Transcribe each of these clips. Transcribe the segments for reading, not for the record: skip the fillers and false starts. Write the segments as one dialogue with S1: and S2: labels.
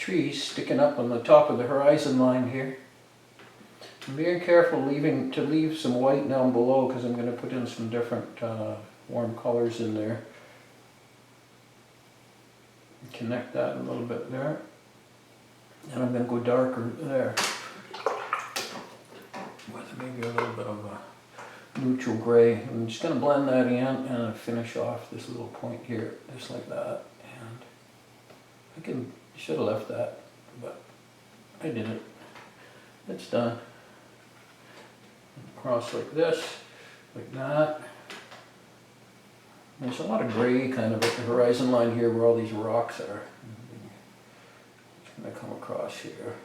S1: trees sticking up on the top of the horizon line here. I'm being careful to leave some white down below because I'm going to put in some different warm colors in there. Connect that a little bit there. And I'm going to go darker there. With maybe a little bit of a neutral gray. I'm just going to blend that in and finish off this little point here, just like that. And I should have left that, but I didn't. It's done. Across like this, like that. There's a lot of gray kind of at the horizon line here where all these rocks are. It's going to come across here.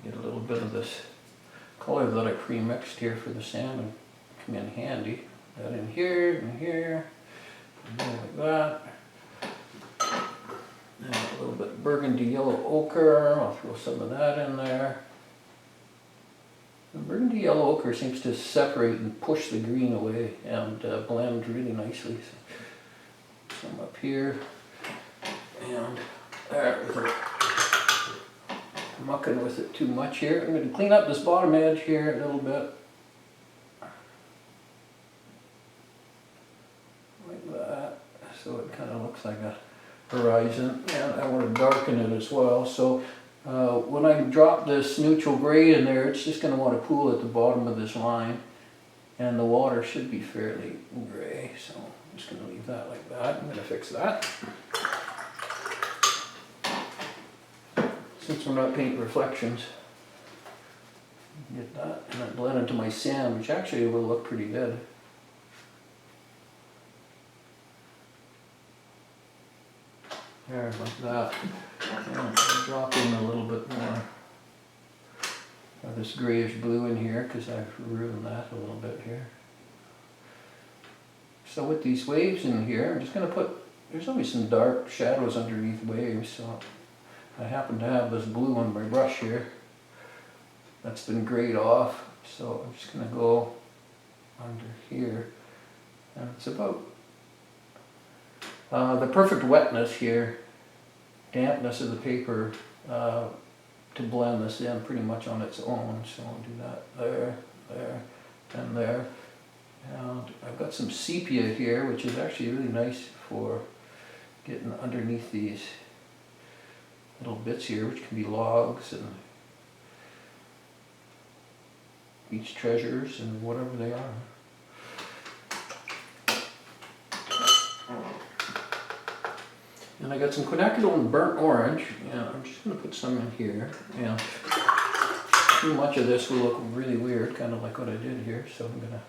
S1: Get a little bit of this color that I pre-mixed here for the salmon. Come in handy. That in here, and here, and then like that. And a little bit of burgundy yellow ochre. I'll throw some of that in there. The burgundy yellow ochre seems to separate and push the green away and blend really nicely. So, some up here and there. Mucking with it too much here. I'm going to clean up this bottom edge here a little bit. Like that. So it kind of looks like a horizon. And I want to darken it as well. So when I drop this neutral gray in there, it's just going to want to pool at the bottom of this line. And the water should be fairly gray. So I'm just going to leave that like that. I'm going to fix that. Since we're not painting reflections, get that and then blend into my sand, which actually will look pretty good. There, like that. And drop in a little bit more of this grayish blue in here because I've ruined that a little bit here. So with these waves in here, I'm just going to put, there's always some dark shadows underneath waves, so I happen to have this blue on my brush here that's been grayed off, so I'm just going to go under here, and it's about the perfect wetness here, dampness of the paper to blend this in pretty much on its own. So I'll do that there, there, and there. And I've got some sepia here, which is actually really nice for getting underneath these little bits here, which can be logs and beach treasures and whatever they are. And I got some Quinacridone burnt orange, and I'm just going to put some in here. And too much of this will look really weird, kind of like what I did here, so I'm going to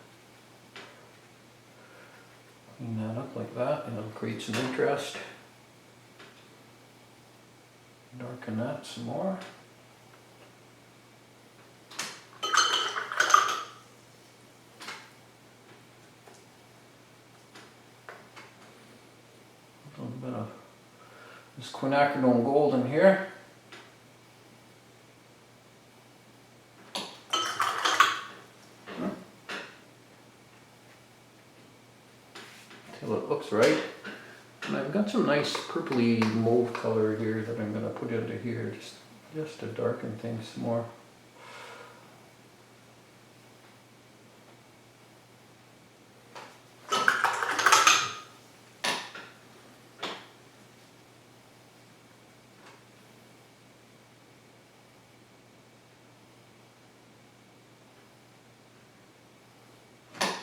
S1: clean that up like that, and it'll create some interest. Darken that some more. A little bit of this Quinacridone Gold in here. Till it looks right. And I've got some nice purpley mauve color here that I'm going to put into here just to darken things some more.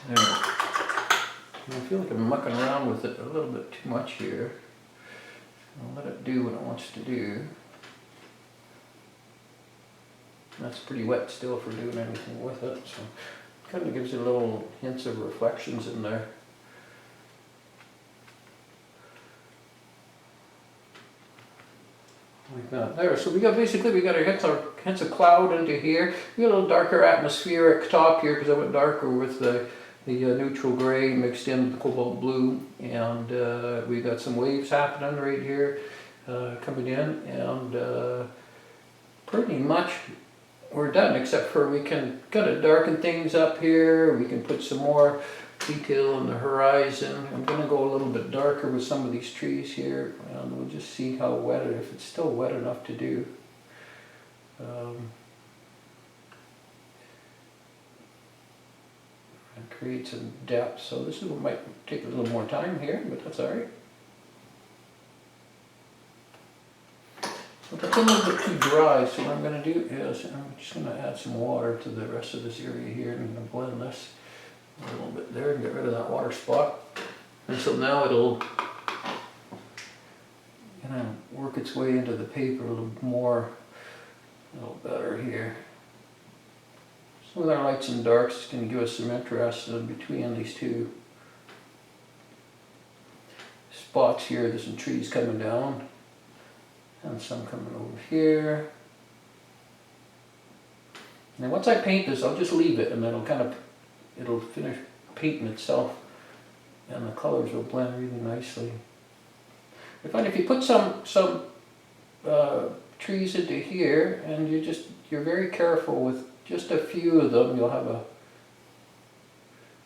S1: There. I feel like I'm mucking around with it a little bit too much here. I'll let it do what it wants to do. That's pretty wet still for doing anything with it, so it kind of gives you little hints of reflections in there. Like that. There, so we got our hints of cloud into here. We got a little darker atmospheric top here because I went darker with the neutral gray mixed in with the cobalt blue, and we got some waves happening right here coming in, and pretty much we're done, except for we can kind of darken things up here. We can put some more detail on the horizon. I'm going to go a little bit darker with some of these trees here, and we'll just see how wet it, if it's still wet enough to do. And create some depth. So this might take a little more time here, but that's alright. So that's a little bit too dry, so what I'm going to do is I'm just going to add some water to the rest of this area here, and I'm going to blend this a little bit there and get rid of that water spot. And so now it'll kind of work its way into the paper a little more, a little better here. So with our lights and darks, it's going to give us some interest in between these two spots here. There's some trees coming down and some coming over here. Now once I paint this, I'll just leave it, and then it'll finish painting itself, and the colors will blend really nicely. I find if you put some trees into here, and you're very careful with just a few of them, you'll have a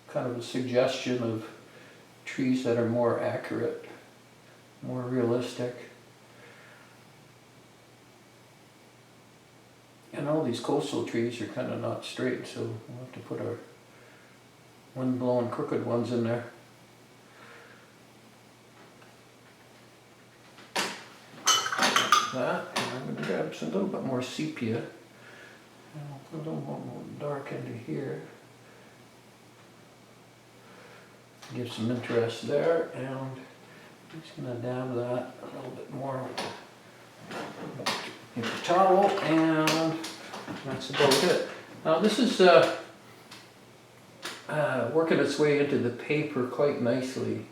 S1: kind of a suggestion of trees that are more accurate, more realistic. And all these coastal trees are kind of not straight, so we'll have to put our wind-blown crooked ones in there. That, and I'm going to grab a little bit more sepia, and I'll put a little more dark into here. Give some interest there, and I'm just going to dab that a little bit more with paper towel, and that's about it. Now this is working its way into the paper quite nicely.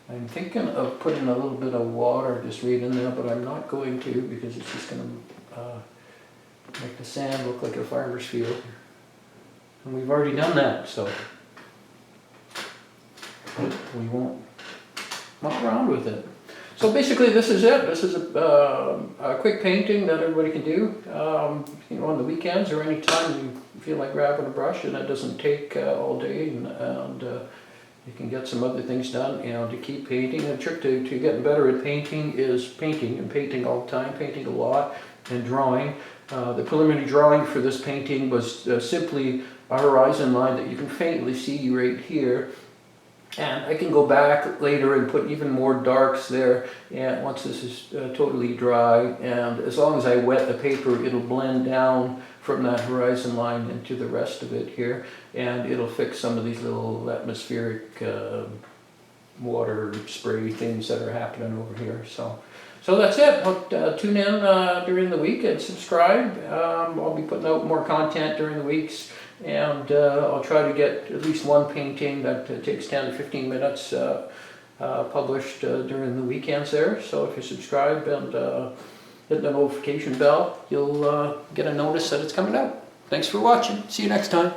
S1: I'm thinking of putting a little bit of water just right in there, but I'm not going to, because it's just going to make the sand look like a farmer's field. And we've already done that, so we won't muck around with it. So basically this is it. This is a quick painting that everybody can do, you know, on the weekends or any time you feel like grabbing a brush, and it doesn't take all day, and you can get some other things done, you know, to keep painting. The trick to getting better at painting is painting, and painting all the time, painting a lot, and drawing. The preliminary drawing for this painting was simply a horizon line that you can faintly see right here. And I can go back later and put even more darks there, and once this is totally dry, and as long as I wet the paper, it'll blend down from that horizon line into the rest of it here, and it'll fix some of these little atmospheric water spray things that are happening over here. So that's it. Tune in during the week and subscribe. I'll be putting out more content during the weeks. And I'll try to get at least one painting that takes 10 to 15 minutes published during the weekends there. So if you subscribe and hit the notification bell, you'll get a notice that it's coming out. Thanks for watching. See you next time.